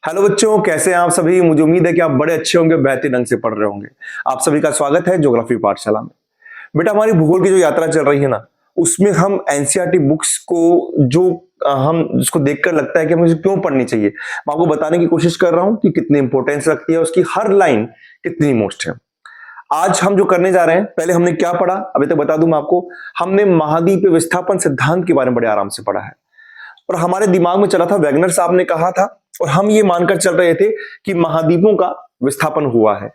Hello बच्चों, कैसे हैं आप सभी। मुझे उम्मीद है कि आप बड़े अच्छे होंगे, बेहतरीन ढंग से पढ़ रहे होंगे। आप सभी का स्वागत है ज्योग्राफी पाठशाला में। बेटा, हमारी भूगोल की जो यात्रा चल रही है ना, उसमें हम एनसीईआरटी बुक्स को जो हम जिसको देखकर लगता है कि मुझे क्यों पढ़नी चाहिए, मैं आपको बताने की कोशिश कर रहा हूं कि कितनी इंपॉर्टेंस रखती है, उसकी हर लाइन कितनी मोस्ट है। आज हम जो करने जा रहे हैं, पहले हमने क्या पढ़ा अभी तक बता दूं मैं आपको। हमने महाद्वीप विस्थापन सिद्धांत के बारे में बड़े आराम से पढ़ा है और हमारे दिमाग में चला था, वैगनर साहब ने कहा था और हम ये मानकर चल रहे थे कि महाद्वीपों का विस्थापन हुआ है।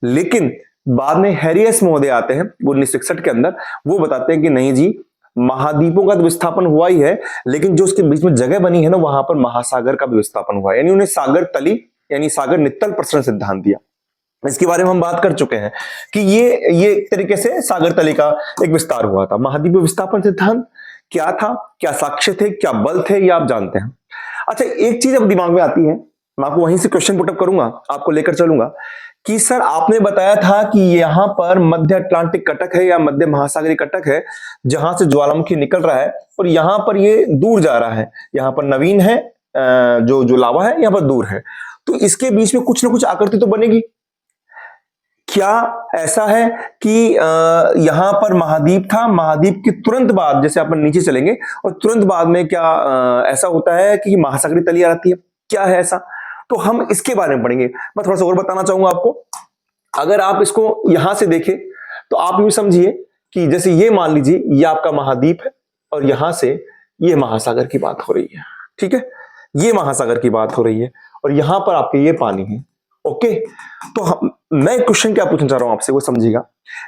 लेकिन बाद में हैरियस महोदय आते हैं 1961 के अंदर, वो बताते हैं कि नहीं जी, महाद्वीपों का तो विस्थापन हुआ ही है, लेकिन जो उसके बीच में जगह बनी है ना, वहां पर महासागर का भी विस्थापन हुआ है। यानी उन्हें सागर तली यानी सागर नित्तल प्रसरण सिद्धांत दिया। इसके बारे में हम बात कर चुके हैं कि ये एक तरीके से सागर तली का एक विस्तार हुआ था। महाद्वीप विस्थापन सिद्धांत क्या था, क्या साक्ष्य थे, क्या बल थे, ये आप जानते हैं। अच्छा, एक चीज अब दिमाग में आती है, मैं आपको वहीं से क्वेश्चन पुटअप करूंगा, आपको लेकर चलूंगा कि सर आपने बताया था कि यहां पर मध्य अटलांटिक कटक है या मध्य महासागरीय कटक है, जहां से ज्वालामुखी निकल रहा है और यहां पर ये दूर जा रहा है। यहां पर नवीन है, जो जो लावा है यहां पर दूर है, तो इसके बीच में कुछ ना कुछ आकृति तो बनेगी। क्या ऐसा है कि यहां पर महाद्वीप था, महाद्वीप के तुरंत बाद जैसे अपन नीचे चलेंगे और तुरंत बाद में क्या ऐसा होता है कि महासागरीय तली आती है? क्या है ऐसा? तो हम इसके बारे में पढ़ेंगे। मैं थोड़ा सा और बताना चाहूंगा आपको। अगर आप इसको यहां से देखें तो आप यूं समझिए कि जैसे ये मान लीजिए ये आपका महाद्वीप है और यहां से ये महासागर की बात हो रही है। ठीक है, ये महासागर की बात हो रही है और यहां पर आपके ये पानी है। ओके, तो मैं क्वेश्चन क्या पूछना चाह रहा हूं आपसे, वो समझिएगा।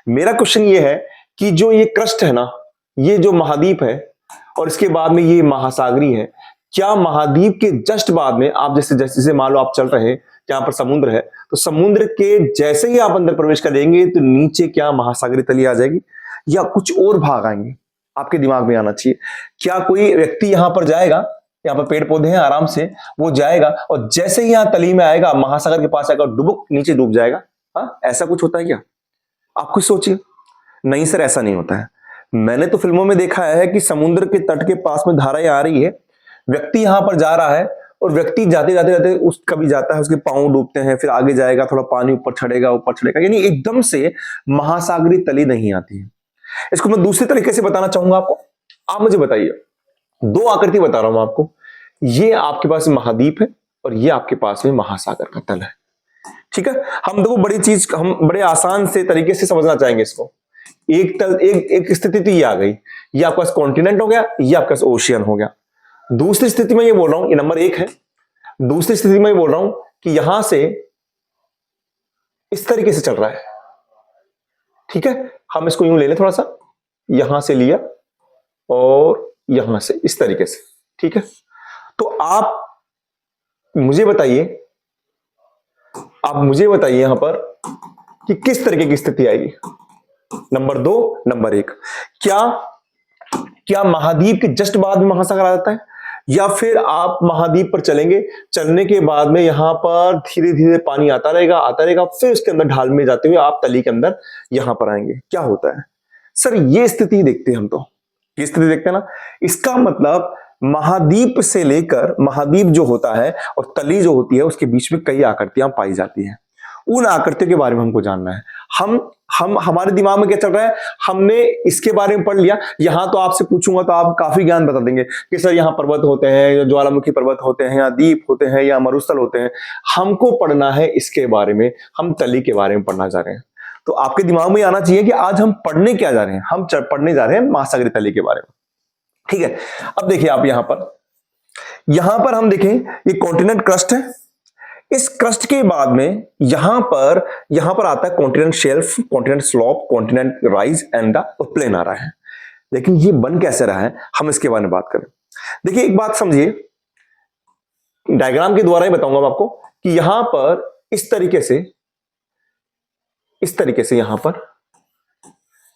मेरा क्वेश्चन ये है कि जो ये क्रस्ट है ना, ये जो महाद्वीप है और इसके बाद में ये महासागरी है, क्या महाद्वीप के जस्ट बाद में आप जैसे जैसे मान लो आप चल रहे हैं, जहां पर समुद्र है, तो समुद्र के जैसे ही आप अंदर प्रवेश करेंगे तो नीचे क्या महासागरी तली आ जाएगी या कुछ और भाग आएंगे? आपके दिमाग में आना चाहिए। क्या कोई व्यक्ति यहां पर जाएगा, यहाँ पर पेड़ पौधे हैं, आराम से वो जाएगा और जैसे ही यहाँ तली में आएगा, महासागर के पास आएगा, डुबुक नीचे डूब जाएगा? हाँ, ऐसा कुछ होता है क्या? आप कुछ सोचिए। नहीं सर, ऐसा नहीं होता है। मैंने तो फिल्मों में देखा है कि समुद्र के तट के पास में धाराएं आ रही है, व्यक्ति यहां पर जा रहा है और व्यक्ति जाते जाते जाते उस कभी जाता है, उसके पांव डूबते हैं, फिर आगे जाएगा, थोड़ा पानी ऊपर चढ़ेगा, यानी एकदम से महासागरी तली नहीं आती है। इसको मैं दूसरे तरीके से बताना चाहूंगा आपको। आप मुझे बताइए, दो आकृति बता रहा हूं मैं आपको। ये आपके पास महाद्वीप है और ये आपके पास में महासागर का तल है। ठीक है, हम देखो बड़ी चीज, हम बड़े आसान से तरीके से समझना चाहेंगे इसको। एक तल, एक स्थिति तो ये आ गई, ये आपके पास कॉन्टिनेंट हो गया, ये आपके पास ओशियन हो गया। दूसरी स्थिति में ये बोल रहा हूं, ये नंबर एक है। दूसरी स्थिति में ये बोल रहा हूं कि यहां से इस तरीके से चल रहा है। ठीक है, हम इसको यूं ले लें, थोड़ा सा यहां से लिया और यहां से इस तरीके से। ठीक है, तो आप मुझे बताइए, यहां पर कि किस तरीके की स्थिति आएगी। नंबर दो, नंबर एक, क्या महाद्वीप के जस्ट बाद में महासागर आ जाता है, या फिर आप महाद्वीप पर चलेंगे, चलने के बाद में यहां पर धीरे धीरे पानी आता रहेगा, फिर उसके अंदर ढाल में जाते हुए आप तली के अंदर यहां पर आएंगे? क्या होता है सर? ये स्थिति देखते हैं हम, तो ये स्थिति देखते हैं ना। इसका मतलब महाद्वीप से लेकर, महाद्वीप जो होता है और तली जो होती है, उसके बीच में कई आकृतियां पाई जाती हैं। उन आकृतियों के बारे में हमको जानना है। हम हमारे दिमाग में क्या चल रहा है, हमने इसके बारे में पढ़ लिया। यहां तो आपसे पूछूंगा तो आप काफी ज्ञान बता देंगे कि सर यहाँ पर्वत होते हैं, ज्वालामुखी पर्वत होते हैं, या द्वीप होते हैं, या मरुस्थल होते हैं। हमको पढ़ना है इसके बारे में, हम तली के बारे में पढ़ना चाह रहे हैं। तो आपके दिमाग में आना चाहिए कि आज हम पढ़ने क्या जा रहे हैं। हम पढ़ने जा रहे हैं महासागरीय तली के बारे में। ठीक है, अब देखिए आप यहां पर हम देखें, ये कॉन्टिनेंट क्रस्ट है। इस क्रस्ट के बाद में यहां पर आता है continent shelf, continent slope, continent rise and the plain आ रहा है। लेकिन ये बन कैसे रहा है, हम इसके बारे में बात करें। देखिए एक बात समझिए, डायग्राम के द्वारा ही बताऊंगा मैं आपको कि यहां पर इस तरीके से यहां पर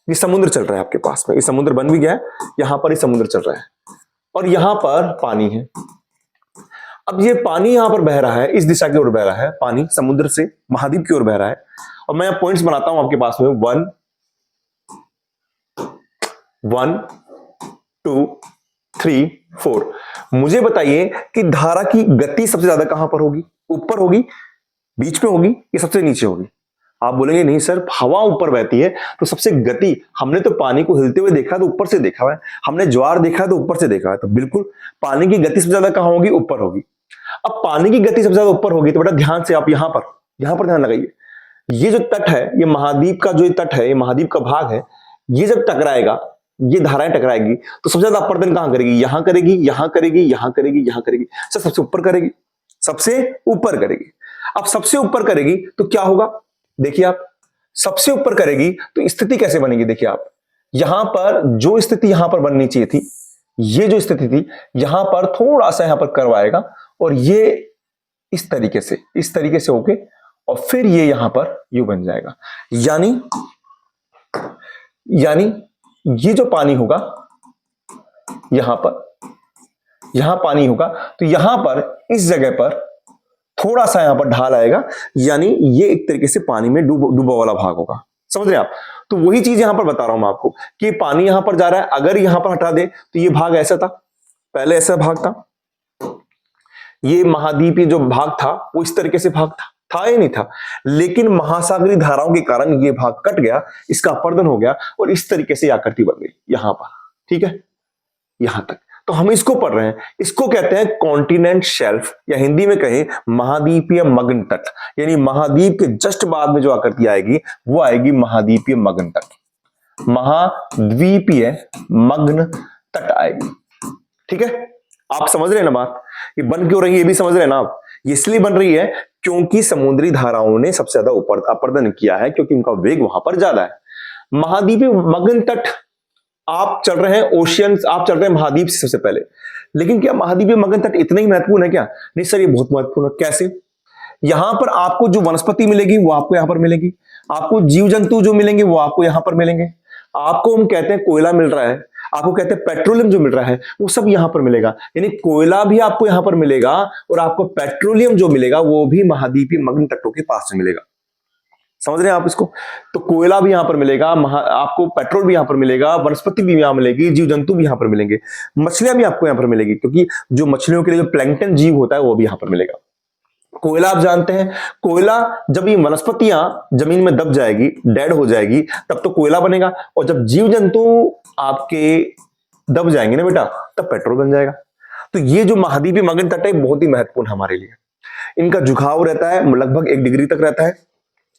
ये समुद्र चल रहा है आपके पास में, ये समुद्र बन भी गया है, यहां पर ये समुद्र चल रहा है और यहां पर पानी है। अब ये पानी यहां पर बह रहा है, इस दिशा की ओर बह रहा है, पानी समुद्र से महाद्वीप की ओर बह रहा है। और मैं पॉइंट्स बनाता हूं आपके पास में, 1 2 3 4। मुझे बताइए कि धारा की गति सबसे ज्यादा कहां पर होगी? ऊपर होगी, बीच में होगी, या सबसे नीचे होगी? आप बोलेंगे नहीं सर, हवा ऊपर बहती है तो सबसे गति, हमने तो पानी को हिलते हुए देखा तो ऊपर से देखा हुआ है, हमने ज्वार देखा तो ऊपर से देखा है, तो बिल्कुल पानी की गति सबसे ज्यादा कहां होगी? ऊपर होगी। अब पानी की गति सबसे ज्यादा ऊपर होगी तो बेटा ध्यान से आप यहां पर ध्यान लगाइए। ये जो तट है, ये महाद्वीप का जो तट है, ये महाद्वीप का भाग है, ये जब टकराएगा, ये धाराएं टकराएगी तो सबसे ज्यादा अपर्दन कहां करेगी? यहां करेगी, यहां करेगी, यहां करेगी, यहां करेगी। सर सबसे ऊपर करेगी, सबसे ऊपर करेगी। अब सबसे ऊपर करेगी तो क्या होगा? देखिए आप, सबसे ऊपर करेगी तो स्थिति कैसे बनेगी? देखिए आप, यहां पर जो स्थिति यहां पर बननी चाहिए थी, ये जो स्थिति थी, यहां पर थोड़ा सा यहां पर कर्व आएगा और ये इस तरीके से होके और फिर ये यहां पर यू बन जाएगा। यानी ये जो पानी होगा यहां पानी होगा तो यहां पर इस जगह पर थोड़ा सा यहां पर ढाल आएगा, यानी ये एक तरीके से पानी में डूबा वाला भाग होगा। समझ रहे हैं आप? तो वही चीज यहां पर बता रहा हूं मैं आपको कि पानी यहां पर जा रहा है, अगर यहां पर हटा दे तो ये भाग ऐसा था, पहले ऐसा भाग था, ये महाद्वीपीय जो भाग था वो इस तरीके से भाग था या नहीं था, लेकिन महासागरीय धाराओं के कारण ये भाग कट गया, इसका अपर्दन हो गया और इस तरीके से आकृति बन गई यहां पर। ठीक है, यहां तक तो हम इसको पढ़ रहे हैं, इसको कहते हैं कॉन्टिनेंट शेल्फ, या हिंदी में कहें महाद्वीपीय मग्न तट, यानी महाद्वीप के जस्ट बाद में जो आकृति आएगी वो आएगी महाद्वीपीय मग्न तट, महाद्वीपीय मग्न तट आएगी। ठीक है, आप समझ रहे हैं ना बात? ये बन क्यों रही है ये भी समझ रहे हैं ना आप? ये इसलिए बन रही है क्योंकि समुद्री धाराओं ने सबसे ज्यादा ऊपर अपर्दन किया है, क्योंकि उनका वेग वहां पर ज्यादा है। महाद्वीपीय मग्न तट, आप चल रहे हैं ओशियंस, आप चल रहे हैं महाद्वीप से सबसे पहले, लेकिन क्या महाद्वीपीय मग्न तट इतना ही महत्वपूर्ण है क्या? नहीं सर, ये बहुत महत्वपूर्ण है। कैसे? यहां पर आपको जो वनस्पति मिलेगी वो आपको यहां पर मिलेगी, आपको जीव जंतु जो मिलेंगे वो आपको यहां पर मिलेंगे, आपको हम कहते हैं कोयला मिल रहा है, आपको कहते हैं पेट्रोलियम जो मिल रहा है वो सब यहां पर मिलेगा, यानी कोयला भी आपको यहां पर मिलेगा और आपको पेट्रोलियम जो मिलेगा वो भी महाद्वीपीय मग्न तटों के पास में मिलेगा। समझ रहे हैं आप इसको? तो कोयला भी यहां पर मिलेगा, आपको पेट्रोल भी यहां पर मिलेगा, वनस्पति भी यहां मिलेगी, जीव जंतु भी यहां पर मिलेंगे, मछलियां भी आपको यहां पर मिलेगी, क्योंकि जो मछलियों के लिए जो प्लैंकटन जीव होता है वो भी यहां पर मिलेगा। कोयला आप जानते हैं, कोयला जब ये वनस्पतियां जमीन में दब जाएगी, डेड हो जाएगी, तब तो कोयला बनेगा, और जब जीव जंतु आपके दब जाएंगे ना बेटा, तब पेट्रोल बन जाएगा। तो ये जो महाद्वीपीय मग्न तट है बहुत ही महत्वपूर्ण हमारे लिए। इनका झुकाव रहता है लगभग 1 डिग्री तक रहता है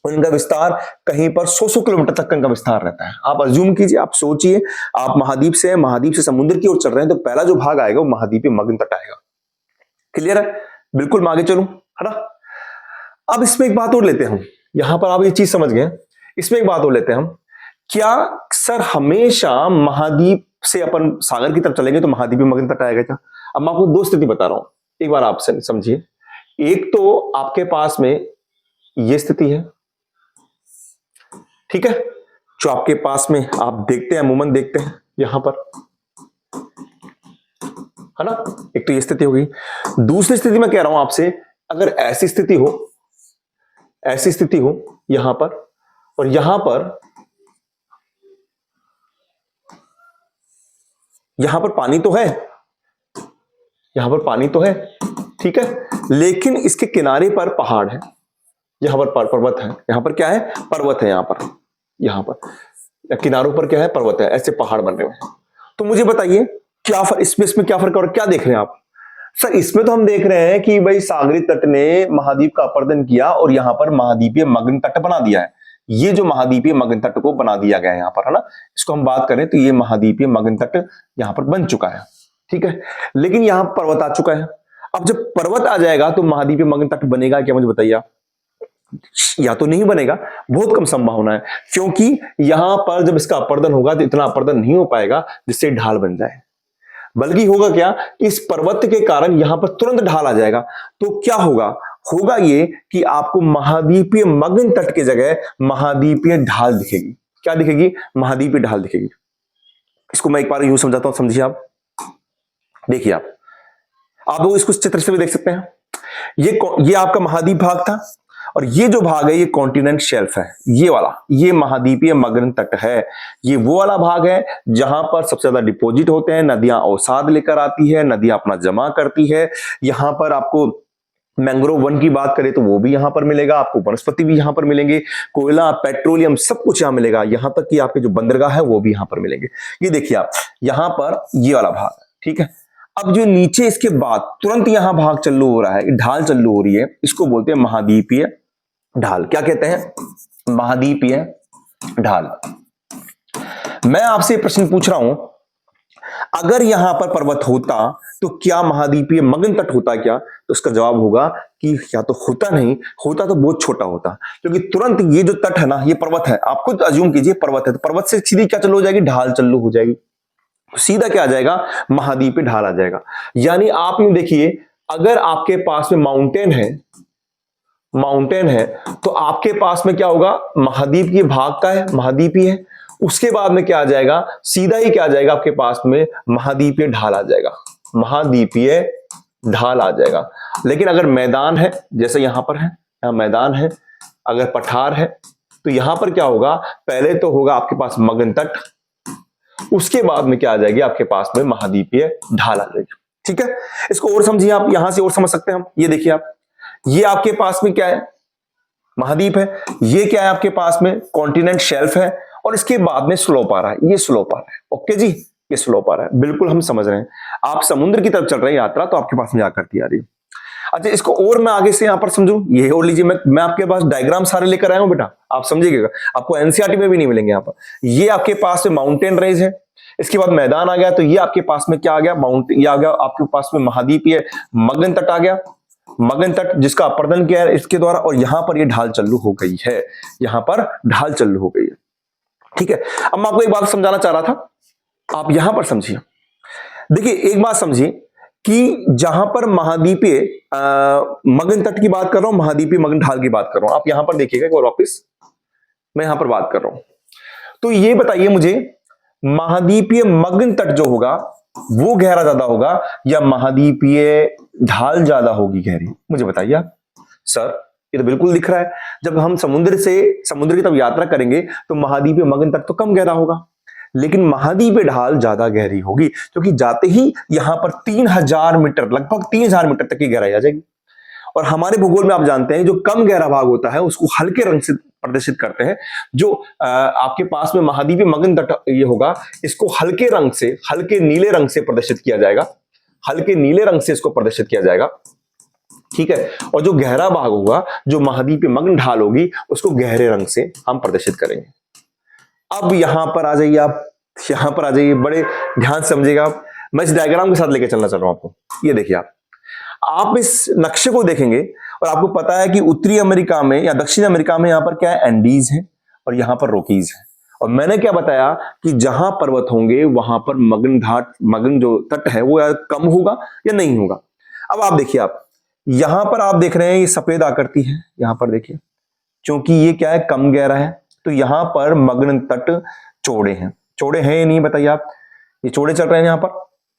और इनका विस्तार कहीं पर 100 किलोमीटर तक का इनका विस्तार रहता है। आप अज्यूम कीजिए, आप सोचिए, आप महाद्वीप से समुद्र की ओर चल रहे हैं, तो पहला जो भाग आएगा वो महाद्वीपीय मग्न तट आएगा। क्लियर है? बिल्कुल, मैं आगे चलूं, है ना? अब इसमें एक बात और लेते हैं हम, यहां पर आप ये चीज समझ गए, इसमें एक बात और लेते हैं हम, क्या सर हमेशा महाद्वीप से अपन सागर की तरफ चलेंगे तो महाद्वीपीय मग्न तट आएगा क्या? अब मैं आपको 2 स्थिति बता रहा हूं, एक बार आप समझिए। एक तो आपके पास में ये स्थिति है, ठीक है, जो आपके पास में आप देखते हैं, अमूमन देखते हैं यहां पर, है ना? एक तो ये स्थिति हो गई। दूसरी स्थिति मैं कह रहा हूं आपसे, अगर ऐसी स्थिति हो यहां पर, और यहां पर पानी तो है, ठीक है, लेकिन इसके किनारे पर पहाड़ है, यहां पर पर्वत है, यहां पर क्या है? पर्वत है, यहां पर किनारों पर क्या है? पर्वत है, ऐसे पहाड़ बन रहे हैं। तो मुझे बताइए क्या इसमें क्या फर्क है और क्या देख रहे हैं आप? सर इसमें तो हम देख रहे हैं कि भाई सागरी तट ने महाद्वीप का अपर्दन किया और यहां पर महाद्वीपीय मग्न तट बना दिया है। ये जो महाद्वीपीय मग्न तट को बना दिया गया है यहां पर, है ना? इसको हम बात करें तो ये महाद्वीपीय मग्न तट यहां पर बन चुका है, ठीक है, लेकिन यहां पर्वत आ चुका है। अब जब पर्वत आ जाएगा तो महाद्वीपीय मग्न तट बनेगा क्या? मुझे बताइए आप। या तो नहीं बनेगा, बहुत कम संभावना है, क्योंकि यहां पर जब इसका अपर्दन होगा तो इतना अपर्दन नहीं हो पाएगा जिससे ढाल बन जाए, बल्कि होगा क्या, इस पर्वत के कारण यहां पर तुरंत ढाल आ जाएगा। तो क्या होगा ये कि आपको महाद्वीपीय मग्न तट की जगह महाद्वीपीय ढाल दिखेगी। क्या दिखेगी? महाद्वीपीय ढाल दिखेगी। इसको मैं एक बार यूं समझाता हूं, समझिए आप, देखिए आप इसको चित्र से भी देख सकते हैं। ये आपका महाद्वीप भाग था और ये जो भाग है ये कॉन्टिनेंट शेल्फ है, ये वाला, ये महाद्वीपीय मग्न तट है। ये वो वाला भाग है जहां पर सबसे ज्यादा डिपॉजिट होते हैं, नदियां अवसाद लेकर आती है, नदियां अपना जमा करती है। यहां पर आपको मैंग्रोव वन की बात करें तो वो भी यहां पर मिलेगा, आपको वनस्पति भी यहां पर मिलेंगे, कोयला, पेट्रोलियम सब कुछ यहां मिलेगा, यहां तक कि आपके जो बंदरगाह है वो भी यहां पर मिलेंगे। ये देखिए आप, यहां पर ये वाला भाग है, ठीक है। अब जो नीचे इसके बाद तुरंत यहां भाग चालू हो रहा है, ढाल चालू हो रही है, इसको बोलते हैं महाद्वीपीय ढाल। क्या कहते हैं? महाद्वीपीय ढाल। मैं आपसे प्रश्न पूछ रहा हूं, अगर यहां पर पर्वत होता तो क्या महाद्वीपीय मग्न तट होता क्या? तो उसका जवाब होगा कि या तो होता नहीं, होता तो बहुत छोटा होता, क्योंकि तुरंत ये जो तट है ना, ये पर्वत है, आप खुद अज्यूम कीजिए पर्वत है, तो पर्वत से सीधी क्या चालू हो जाएगी? ढाल चालू हो जाएगी, सीधा क्या आ जाएगा? महाद्वीपीय ढाल आ जाएगा। यानी आप यूं देखिए, अगर आपके पास में माउंटेन है तो आपके पास में क्या होगा? महाद्वीप की भाग का है, महाद्वीपीय है, उसके बाद में क्या आ जाएगा? सीधा ही क्या आ जाएगा आपके पास में? महाद्वीपीय ढाल आ जाएगा, महाद्वीपीय ढाल आ जाएगा। लेकिन अगर मैदान है, जैसे यहां पर है, यहां मैदान है, अगर पठार है, तो यहां पर क्या होगा? पहले तो होगा आपके पास मग्न तट, उसके बाद में क्या आ जाएगी? आपके पास में महाद्वीपीय ढाल आ जाएगी। ठीक है, इसको और समझिए आप, यहां से और समझ सकते हैं हम। ये देखिए आप, ये आपके पास में क्या है? महाद्वीप है। ये क्या है आपके पास में? कॉन्टिनेंट शेल्फ है, और इसके बाद में स्लोप आ रहा है, ये स्लोप आ रहा है। ओके जी, ये स्लोप आ रहा है, बिल्कुल हम समझ रहे हैं। आप समुद्र की तरफ चल रहे हैं यात्रा, तो आपके पास में आकृति आ रही है। अच्छा, इसको और मैं आगे से यहां पर समझूं, ये और लीजिए, मैं आपके पास डायग्राम सारे लेकर आया हूं बेटा, आप समझिएगा, आपको एनसीईआरटी में भी नहीं मिलेंगे। यहां पर ये आपके पास में माउंटेन रेंज है, इसके बाद मैदान आ गया, तो ये आपके पास में क्या आ गया? माउंटेन, ये आ गया आपके पास में महाद्वीपीय मग्न तट आ गया, मग्न तट जिसका अपर्दन किया है इसके द्वारा, और यहां पर ये ढाल चालू हो गई है, यहां पर ढाल चालू हो गई है। ठीक है, अब मैं आपको एक बात समझाना चाह रहा था, आप यहां पर समझिए। देखिए, एक बात समझिए कि जहां पर महाद्वीपीय मग्न तट की बात कर रहा हूं, महाद्वीपीय मग्न ढाल की बात कर रहा हूं, आप यहां पर देखिएगा एक बार वापिस, मैं यहां पर बात कर रहा हूं, तो ये बताइए मुझे, महाद्वीपीय मग्न तट जो होगा वो गहरा ज्यादा होगा या महाद्वीपीय ढाल ज्यादा होगी गहरी? मुझे बताइए आप। सर, ये तो बिल्कुल दिख रहा है, जब हम समुद्र की तरफ यात्रा करेंगे तो महाद्वीपीय मग्न तट तो कम गहरा होगा, लेकिन महाद्वीपीय ढाल ज्यादा गहरी होगी, क्योंकि जाते ही यहां पर 3000 मीटर, लगभग 3000 मीटर तक की गहराई आ जाएगी। और हमारे भूगोल में आप जानते हैं, जो कम गहरा भाग होता है उसको हल्के रंग से प्रदर्शित करते हैं। जो आपके पास में महाद्वीपीय मग्न तट ये होगा, इसको हल्के रंग से, हल्के नीले रंग से प्रदर्शित किया जाएगा, हल्के नीले रंग से इसको प्रदर्शित किया जाएगा। ठीक है, और जो गहरा भाग होगा, जो महाद्वीपीय मग्न ढाल होगी, उसको गहरे रंग से हम प्रदर्शित करेंगे। अब यहां पर आ जाइए आप, यहां पर आ जाइए, बड़े ध्यान से समझिएगा आप, मैं इस डायग्राम के साथ लेकर चलना चाह रहा हूं आपको। ये देखिए आप इस नक्शे को देखेंगे और आपको पता है कि उत्तरी अमेरिका में या दक्षिण अमेरिका में यहां पर क्या है? एंडीज है, और यहां पर रॉकीज है। और मैंने क्या बताया कि जहां पर्वत होंगे वहां पर मग्न जो तट है वो या कम होगा या नहीं होगा। अब आप देखिए, आप यहां पर आप देख रहे हैं ये सफेद आकृति है, यहां पर देखिए, क्योंकि ये क्या है? कम गहरा है, तो यहां पर मग्न तट चौड़े हैं। चौड़े हैं या नहीं बताइए आप? ये चौड़े चल रहे हैं,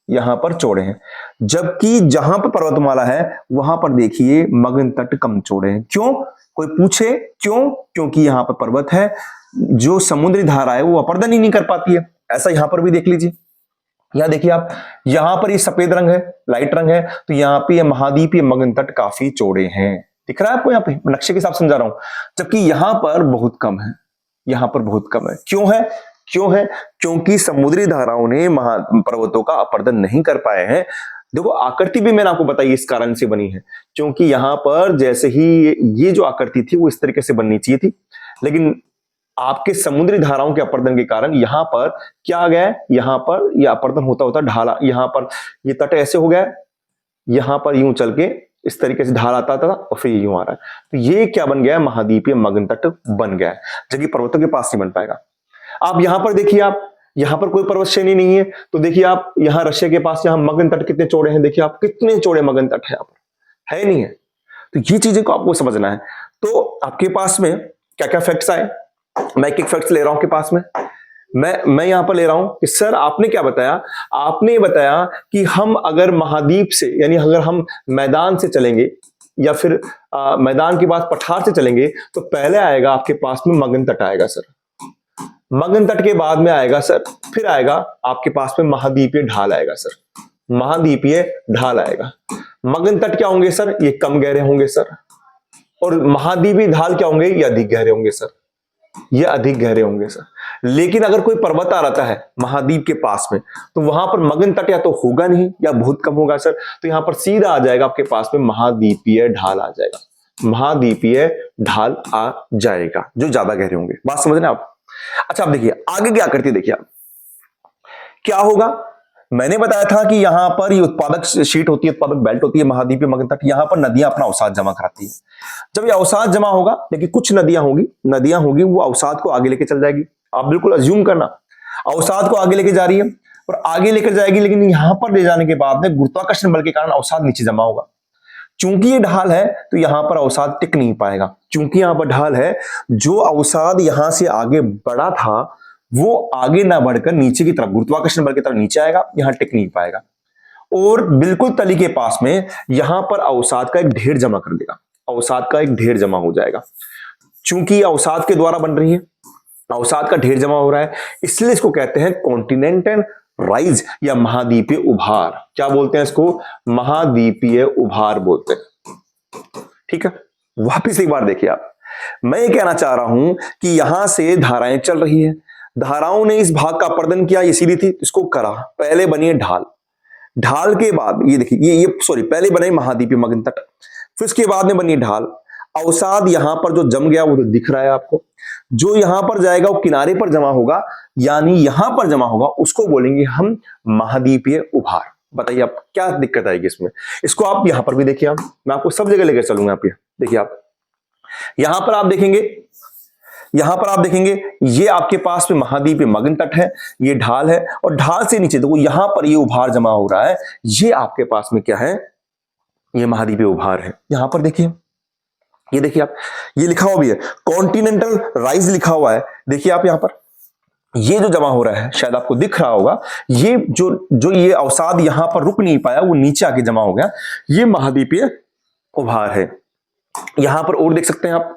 यहां पर चौड़े हैं, जबकि जहां पर पर्वतमाला है वहां पर देखिए मग्न तट कम चौड़े हैं। क्यों? कोई पूछे क्यों? क्योंकि यहां पर पर्वत है, जो समुद्री धारा है वो अपर्दन ही नहीं कर पाती है। ऐसा यहां पर भी देख लीजिए, यहां देखिए आप, यहां पर ये सफेद रंग है, लाइट रंग है, तो यहां पे महाद्वीपीय मग्न तट काफी चौड़े हैं। दिख रहा है आपको? यहां पे नक्शे के साथ समझा रहा हूं, जबकि यहां पर बहुत कम है, यहां पर बहुत कम है। क्यों है? क्यों है? क्योंकि समुद्री धाराओं ने पर्वतों का अपर्दन नहीं कर पाए हैं। देखो, आकृति भी मैंने आपको बताई इस कारण से बनी है, क्योंकि यहां पर जैसे ही ये जो आकृति थी वो इस तरीके से बननी चाहिए थी, लेकिन आपके समुद्री धाराओं के अपर्दन के कारण यहां पर क्या आ गया? यहां पर यह अपर्दन होता होता ढाला, यहां पर ये तट ऐसे हो गया, यहां पर यूं चल के इस तरीके से ढाल आता था और फिर यूं आ रहा है, तो ये क्या बन गया? महाद्वीपीय मग्न तट बन गया है, जबकि पर्वतों के पास नहीं बन पाएगा। आप यहां पर देखिए, आप यहां पर कोई पर्वत श्रेणी नहीं है, तो देखिए आप यहां रशिया के पास यहां मग्न तट कितने चौड़े हैं, देखिए आप कितने चौड़े मग्न तट है, यहां पर है नहीं है। तो ये चीजें को आपको समझना है। तो आपके पास में क्या क्या फैक्ट्स आए, मैं एक फैक्ट्स ले रहा हूं आपके पास में, मैं यहां पर ले रहा हूं कि सर आपने क्या बताया? आपने बताया कि हम अगर महाद्वीप से, यानी अगर हम मैदान से चलेंगे, या फिर मैदान के बाद पठार से चलेंगे तो पहले आएगा आपके पास में मगन तट आएगा सर। मगन तट के बाद में आएगा सर, फिर आएगा आपके पास में महाद्वीपीय ढाल आएगा सर। महाद्वीपीय ढाल आएगा। मगन तट क्या होंगे सर? ये कम गहरे होंगे सर। और महाद्वीपीय ढाल क्या होंगे? ये अधिक गहरे होंगे सर। ये अधिक गहरे होंगे सर। लेकिन अगर कोई पर्वत आ रहता है महाद्वीप के पास में तो वहां पर मगन तट या तो होगा नहीं या बहुत कम होगा सर। तो यहां पर सीधा आ जाएगा आपके पास में महाद्वीपीय ढाल आ जाएगा। महाद्वीपीय ढाल आ जाएगा जो ज्यादा गहरे होंगे। बात समझ रहे हैं आप? अच्छा आप देखिए आगे क्या करती है, देखिए आप क्या होगा। मैंने बताया था कि यहां पर ये उत्पादक शीट होती है, उत्पादक बेल्ट होती है महाद्वीपीय मगन तट। यहां पर नदियां अपना अवसाद जमा कराती है। जब ये अवसाद जमा होगा, देखिए कुछ नदियां होंगी वो अवसाद को आगे लेके चल जाएगी। आप बिल्कुल अज्यूम करना अवसाद को आगे लेके जा रही है और आगे लेकर जाएगी, लेकिन यहां पर ले जाने के बाद में गुरुत्वाकर्षण बल के कारण अवसाद नीचे जमा होगा। चूंकि ये ढाल है तो यहां पर अवसाद टिक नहीं पाएगा। चूंकि यहां पर ढाल है, जो अवसाद यहां से आगे बढ़ा था वो आगे ना बढ़कर नीचे की तरफ गुरुत्वाकर्षण बल की तरफ नीचे आएगा, यहां टिक नहीं पाएगा। और बिल्कुल तली के पास में यहां पर अवसाद का एक ढेर जमा कर देगा। अवसाद का एक ढेर जमा हो जाएगा। चूंकि अवसाद के द्वारा बन रही है, अवसाद का ढेर जमा हो रहा है, इसलिए इसको कहते हैं कॉन्टिनेंटल राइज या महाद्वीपीय उभार। क्या बोलते हैं इसको? महाद्वीपीय उभार बोलते हैं। ठीक है, वापिस एक बार देखिए आप, मैं ये कहना चाह रहा हूं कि यहां से धाराएं चल रही है, धाराओं ने इस भाग का अपर्दन किया, ये सीधी थी, इसको करा, पहले बनी है ढाल। ढाल के बाद ये देखिए ये सॉरी पहले बने महाद्वीपीय मगन तट, फिर उसके बाद में बनी ढाल। अवसाद यहां पर जो जम गया वो तो दिख रहा है आपको। जो यहां पर जाएगा वो किनारे पर जमा होगा, यानी यहां पर जमा होगा, उसको बोलेंगे हम महाद्वीपीय उभार। बताइए आप क्या दिक्कत आएगी इसमें? इसको आप यहां पर भी देखिए, आप मैं आपको सब जगह लेकर चलूंगा। आप देखिए, आप यहां पर आप देखेंगे, यहां पर आप देखेंगे ये आपके पास में महाद्वीपीय मगन तट है, ये ढाल है, और ढाल से नीचे देखो यहां पर ये उभार जमा हो रहा है, ये आपके पास में क्या है? ये महाद्वीपीय उभार है। यहां पर देखिए, ये देखिए आप, ये लिखा हुआ भी है कॉन्टिनेंटल राइज लिखा हुआ है। देखिए आप यहां पर ये जो जमा हो रहा है, शायद आपको दिख रहा होगा, ये जो ये अवसाद यहां पर रुक नहीं पाया वो नीचे आके जमा हो गया, ये महाद्वीपीय उभार है। यहां पर और देख सकते हैं आप,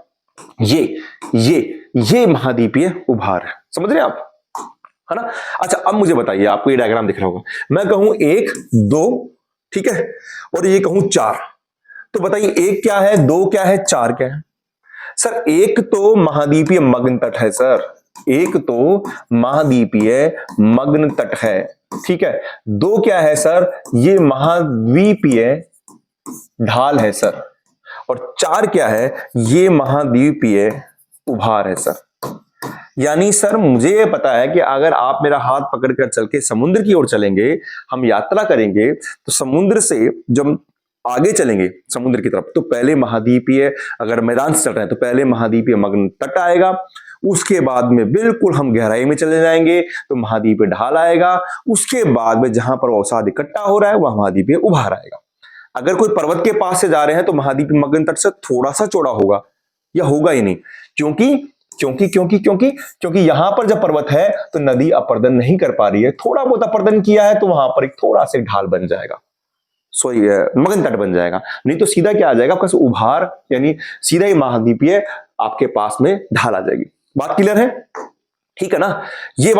ये महाद्वीपीय उभार है। समझ रहे हैं आप? है ना? अच्छा अब मुझे बताइए, आपको ये डायग्राम दिख रहा होगा, मैं कहूं 1 2, ठीक है, और ये कहूं 4, तो बताइए 1 क्या है, 2 क्या है, 4 क्या है? सर 1 तो महाद्वीपीय मगन तट है सर, 1 तो महाद्वीपीय मगन तट है, ठीक है। 2 क्या है सर? ये महाद्वीपीय ढाल है सर। और 4 क्या है? ये महाद्वीपीय उभार है सर। यानी सर मुझे ये पता है कि अगर आप मेरा हाथ पकड़कर चल के समुद्र की ओर चलेंगे, हम यात्रा करेंगे, तो समुद्र से जब आगे चलेंगे समुद्र की तरफ, तो पहले महाद्वीपीय, अगर मैदान से चल रहे हैं तो पहले महाद्वीपीय मगन तट आएगा, उसके बाद में बिल्कुल हम गहराई में चले जाएंगे तो महाद्वीपीय ढाल आएगा, उसके बाद में जहां पर अवसाद इकट्ठा हो रहा है वह महाद्वीपीय उभार आएगा। अगर कोई पर्वत के पास से जा रहे हैं तो महाद्वीपीय मगन तट से थोड़ा सा चौड़ा होगा या होगा ही नहीं, क्योंकि यहां पर जब पर्वत है तो नदी अपर्दन नहीं कर पा रही है, थोड़ा बहुत अपर्दन किया है तो वहां पर एक थोड़ा सा ढाल बन जाएगा, सॉरी मगन तट बन जाएगा, नहीं तो सीधा क्या आ जाएगा आपका उभार, यानी सीधा ही महाद्वीपीय आपके पास में ढाल आ जाएगी। बात क्लियर है? ठीक है ना? ये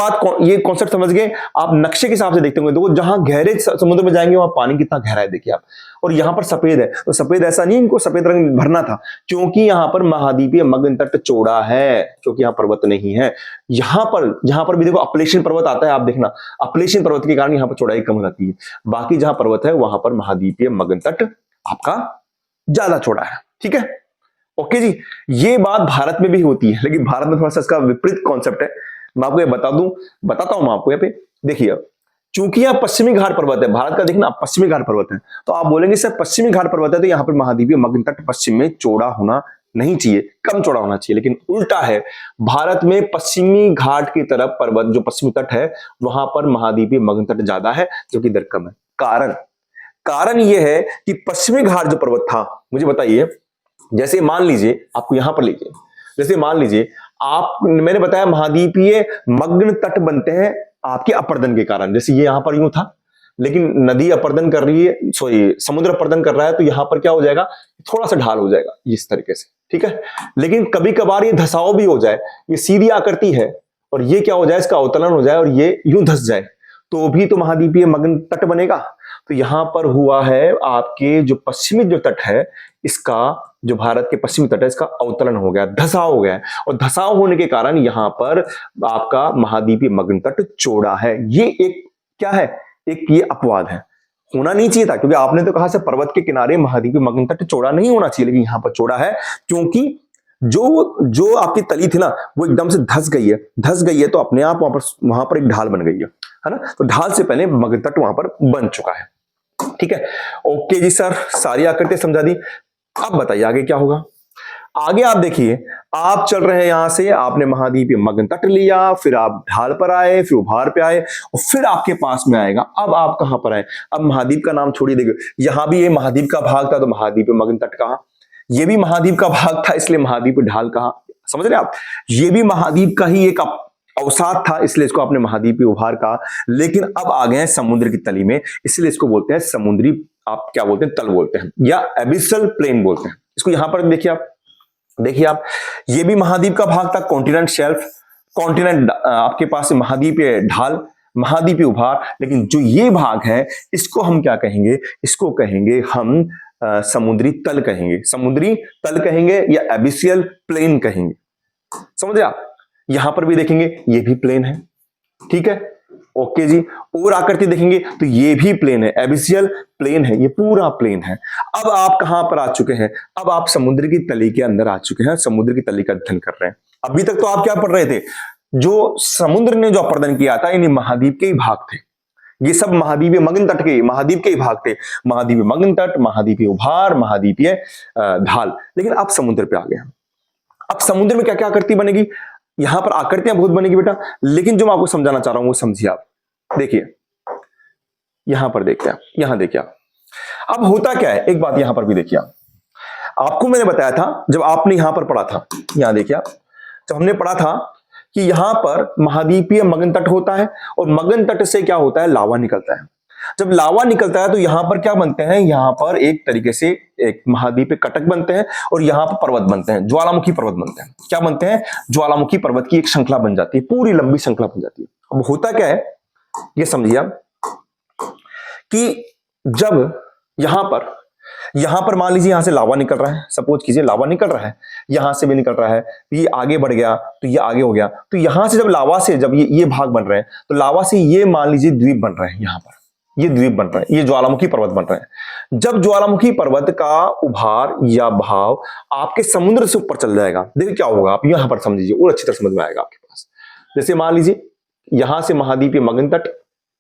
कॉन्सेप्ट समझ गए आप? नक्शे के हिसाब से देखते होंगे, देखो जहां गहरे समुद्र में जाएंगे वहां पानी कितना गहरा है, देखिए आप। और यहां पर सफेद है, तो सफेद ऐसा नहीं इनको सफेद रंग भरना था, क्योंकि यहां पर महाद्वीपीय मगन तट चौड़ा है, क्योंकि यहां पर्वत नहीं है। यहां पर भी देखो अपलेशियन पर्वत आता है, आप देखना अपलेशियन पर्वत के कारण यहां पर चौड़ाई कम हो जाती है, बाकी जहां पर्वत है वहां पर महाद्वीपीय मगन तट आपका ज्यादा चौड़ा है। ठीक है, ओके जी। ये बात भारत में भी होती है, लेकिन भारत में थोड़ा सा इसका विपरीत कॉन्सेप्ट है। मैं आपको ये बताता हूं मैं आपको। यहाँ पे देखिए, चूंकि यह पश्चिमी घाट पर्वत है, भारत का देखना पश्चिमी घाट पर्वत है, तो आप बोलेंगे सर पश्चिमी घाट पर्वत है तो यहाँ पर महाद्वीपीय मगन तट पश्चिम में चौड़ा होना नहीं चाहिए, कम चौड़ा होना चाहिए, लेकिन उल्टा है। भारत में पश्चिमी घाट की तरफ पर्वत जो पश्चिमी तट है वहां पर महाद्वीपीय मगन तट ज्यादा है, जो कि इधर कम है। कारण यह है कि पश्चिमी घाट जो पर्वत था, मुझे बताइए, जैसे मान लीजिए आपको यहां पर लीजिए, जैसे मान लीजिए मैंने बताया महाद्वीपीय मगन तट बनते हैं आपके अपर्दन के कारण, जैसे ये यहां पर यूं था, लेकिन नदी अपर्दन कर रही है, सॉरी समुद्र अपर्दन कर रहा है, तो यहां पर क्या हो जाएगा, थोड़ा सा ढाल हो जाएगा इस तरीके से, ठीक है। लेकिन कभी कभार ये धसाव भी हो जाए, ये सीधी आकृति है और ये क्या हो जाए, इसका अवतरण हो जाए और ये यूं धस जाए, तो भी तो महाद्वीपीय मग्न तट बनेगा। तो यहां पर हुआ है आपके जो पश्चिमी जो तट है, इसका जो भारत के पश्चिमी तट है, इसका अवतरण हो गया, धसाव हो गया है, और धसाव होने के कारण यहां पर आपका महाद्वीपीय मग्न तट चौड़ा है। ये एक क्या है, एक ये अपवाद है, होना नहीं चाहिए था, क्योंकि आपने तो कहा से पर्वत के किनारे महाद्वीपीय मग्न तट चौड़ा नहीं होना चाहिए, लेकिन यहां पर चौड़ा है, क्योंकि जो जो आपकी तली थी ना, वो एकदम से धस गई है, तो अपने आप वहां पर एक ढाल बन गई है ना। तो ढाल से पहले मग्न तट वहां पर बन चुका है, ठीक है। ओके जी सर, सारी आकृति समझा दी। अब बताइए आगे क्या होगा। आगे आप देखिए, आप चल रहे हैं यहां से, आपने महाद्वीपीय मग्न तट लिया, फिर आप ढाल पर आए, फिर उभार पे आए, और फिर आपके पास में आएगा, अब आप कहां पर आए, अब महाद्वीप का नाम छोड़िए, देखिए यहां भी ये महाद्वीप का भाग था, तो महाद्वीपीय मग्न तट कहा, ये भी महाद्वीप का भाग था, इसलिए महाद्वीप ढाल कहा, समझ रहे आप, ये भी महाद्वीप का ही एक अवसाद था, इसलिए इसको आपने महाद्वीपीय उभार कहा। लेकिन अब आ गए हैं समुद्र की तली में, इसलिए इसको बोलते हैं समुद्री, आप क्या बोलते हैं, तल बोलते हैं, या एबिसल प्लेन बोलते हैं इसको। यहां पर देखिए आप, ये भी महाद्वीप का भाग था, कॉन्टिनेंट शेल्फ, कॉन्टिनेंट आपके पास महाद्वीपीय ढाल, महाद्वीपीय उभार, लेकिन जो ये भाग है, इसको हम क्या कहेंगे, इसको कहेंगे हम समुद्री तल कहेंगे, समुद्री तल कहेंगे, या एबिसियल प्लेन कहेंगे, समझे आप। यहां पर भी देखेंगे, ये भी प्लेन है, ठीक है, ओके जी। और आकृति देखेंगे तो ये भी प्लेन है, एबिसियल प्लेन है, ये पूरा प्लेन है। अब आप कहां पर आ चुके हैं, अब आप समुद्र की तली के अंदर आ चुके हैं, समुद्र की तली का अध्ययन कर रहे हैं। अभी तक तो आप क्या पढ़ रहे थे, जो समुद्र ने जो अपर्दन किया था, यानी महाद्वीप के ही भाग थे, ये सब महाद्वीपीय मग्न तट के, महाद्वीप के ही भाग थे, महाद्वीपीय मग्न तट, महाद्वीपीय उभार, महाद्वीपीय ढाल। लेकिन अब समुद्र पे आ गए, अब समुद्र में क्या क्या आकृति बनेगी, यहां पर आकृतियां बहुत बनेगी बेटा, लेकिन जो मैं आपको समझाना चाह रहा हूं वो समझिए आप। देखिए यहां पर देखते हैं, यहां देखिए आप, अब होता क्या है, एक बात यहां पर भी देखिए आप, आपको मैंने बताया था जब आपने यहां पर पढ़ा था, यहां देखिए आप, जब हमने पढ़ा था कि यहां पर महाद्वीपीय मग्न तट होता है, और मग्न तट से क्या होता है, लावा निकलता है। जब लावा निकलता है तो यहां पर क्या बनते हैं, यहां पर एक तरीके से एक महाद्वीपीय कटक बनते हैं, और यहां पर पर्वत बनते हैं, ज्वालामुखी पर्वत बनते हैं। क्या बनते हैं, ज्वालामुखी पर्वत की एक श्रृंखला बन जाती है, पूरी लंबी श्रृंखला बन जाती है। अब होता क्या है, ये समझिए आप, कि जब यहां पर मान लीजिए यहां से लावा निकल रहा है, सपोज कीजिए लावा निकल रहा है, यहां से भी निकल रहा है, तो ये आगे बढ़ गया, तो ये आगे हो गया, तो यहां से जब लावा से जब ये भाग बन रहे हैं, तो लावा से ये मान लीजिए द्वीप बन रहे हैं, यहां पर ये द्वीप बन रहा है, ये ज्वालामुखी पर्वत बन रहे हैं। जब ज्वालामुखी पर्वत का उभार या बहाव आपके समुद्र से ऊपर चल जाएगा, देखिए क्या होगा, आप यहां पर समझिए और अच्छी तरह समझ में आएगा आपके पास। जैसे मान लीजिए यहां से महाद्वीपीय मग्न तट,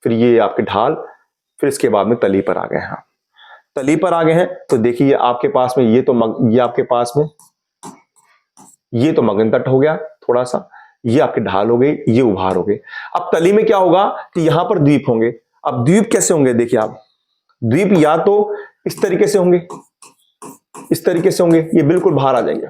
फिर ये आपके ढाल, फिर इसके बाद में तली पर आ गए हैं, तली पर आ गए हैं, तो देखिए आपके पास में ये आपके पास में ये तो मग्न तट हो गया थोड़ा सा, ये आपके ढाल हो गई, ये उभार हो गए। अब तली में क्या होगा कि यहां पर द्वीप होंगे। अब द्वीप कैसे होंगे, देखिए आप, द्वीप या तो इस तरीके से होंगे, इस तरीके से होंगे, ये बिल्कुल बाहर आ जाएंगे।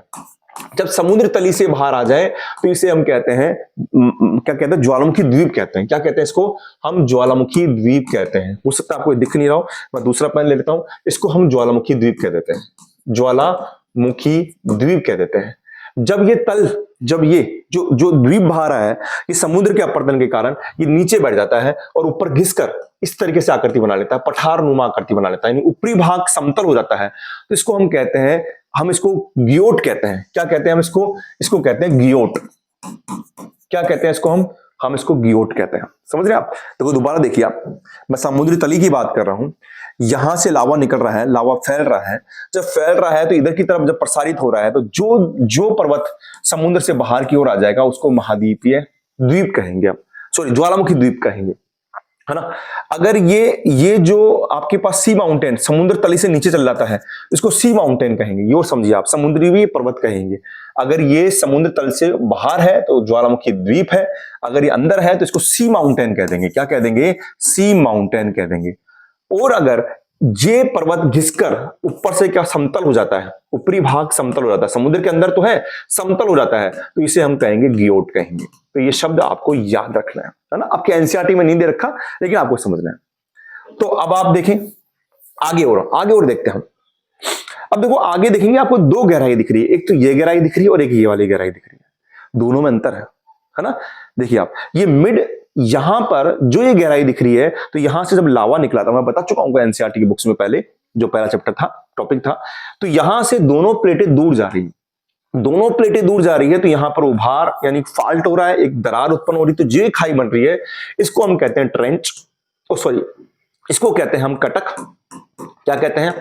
जब समुद्र तली से बाहर आ जाए तो इसे हम कहते हैं, क्या कहते हैं, ज्वालामुखी द्वीप कहते हैं। क्या कहते हैं इसको, हम ज्वालामुखी द्वीप कहते हैं। हो सकता है आपको दिख नहीं रहा हो, मैं दूसरा पेन ले लेता हूं, इसको हम ज्वालामुखी द्वीप कह देते हैं, ज्वालामुखी द्वीप कह देते हैं। जब ये जो द्वीप बाहर आया है, ये समुद्र के अपर्दन के कारण ये नीचे बैठ जाता है और ऊपर घिसकर इस तरीके से आकृति बना लेता है, पठार नुमा आकृति बना लेता है, यानी ऊपरी भाग समतल हो जाता है। तो इसको हम कहते हैं, हम इसको गियोट कहते हैं। क्या कहते हैं हम इसको कहते हैं गियोट। क्या कहते हैं इसको हम इसको गियोट कहते हैं। समझ रहे हैं आप। तो दोबारा देखिए आप, मैं समुद्री तली की बात कर रहा हूं, यहां से लावा निकल रहा है, लावा फैल रहा है। जब फैल रहा है तो इधर की तरफ जब प्रसारित हो रहा है, तो जो पर्वत समुद्र से बाहर की ओर आ जाएगा उसको महाद्वीपीय द्वीप कहेंगे, हम सॉरी ज्वालामुखी द्वीप कहेंगे, है ना। अगर ये जो आपके पास सी माउंटेन समुद्र तली से नीचे चल जाता है, इसको सी माउंटेन कहेंगे, ये और समझिए आप, समुद्री भी पर्वत कहेंगे। अगर ये समुद्र तल से बाहर है तो ज्वालामुखी द्वीप है, अगर ये अंदर है तो इसको सी माउंटेन कह देंगे। क्या कह देंगे, सी माउंटेन कह देंगे। और अगर ये पर्वत घिसकर ऊपर से क्या समतल हो जाता है, ऊपरी भाग समतल हो जाता है, समुद्र के अंदर तो है, समतल हो जाता है, तो इसे हम कहेंगे गियोट कहेंगे। तो ये शब्द आपको याद रखना है ना। आपके एनसीईआरटी में नहीं दे रखा, लेकिन आपको समझना है। तो अब आप देखें आगे और देखते हैं हम। अब देखो आगे देखेंगे आपको दो गहराई दिख रही है, एक तो ये गहराई दिख रही है और एक ये वाली गहराई दिख रही है, दोनों में अंतर है ना। देखिए आप ये मिड यहां पर जो ये गहराई दिख रही है, तो यहां से जब लावा निकला था, मैं बता चुका हूं एनसीईआरटी की बुक्स में पहले, जो पहला चैप्टर था, टॉपिक था, तो यहां से दोनों प्लेटें दूर जा रही है, दोनों प्लेटें दूर जा रही है, तो यहां पर उभार यानी फाल्ट हो रहा है, एक दरार उत्पन्न हो रही है, तो जो खाई बन रही है इसको हम कहते हैं ट्रेंच, सॉरी इसको कहते हैं हम कटक। क्या कहते हैं?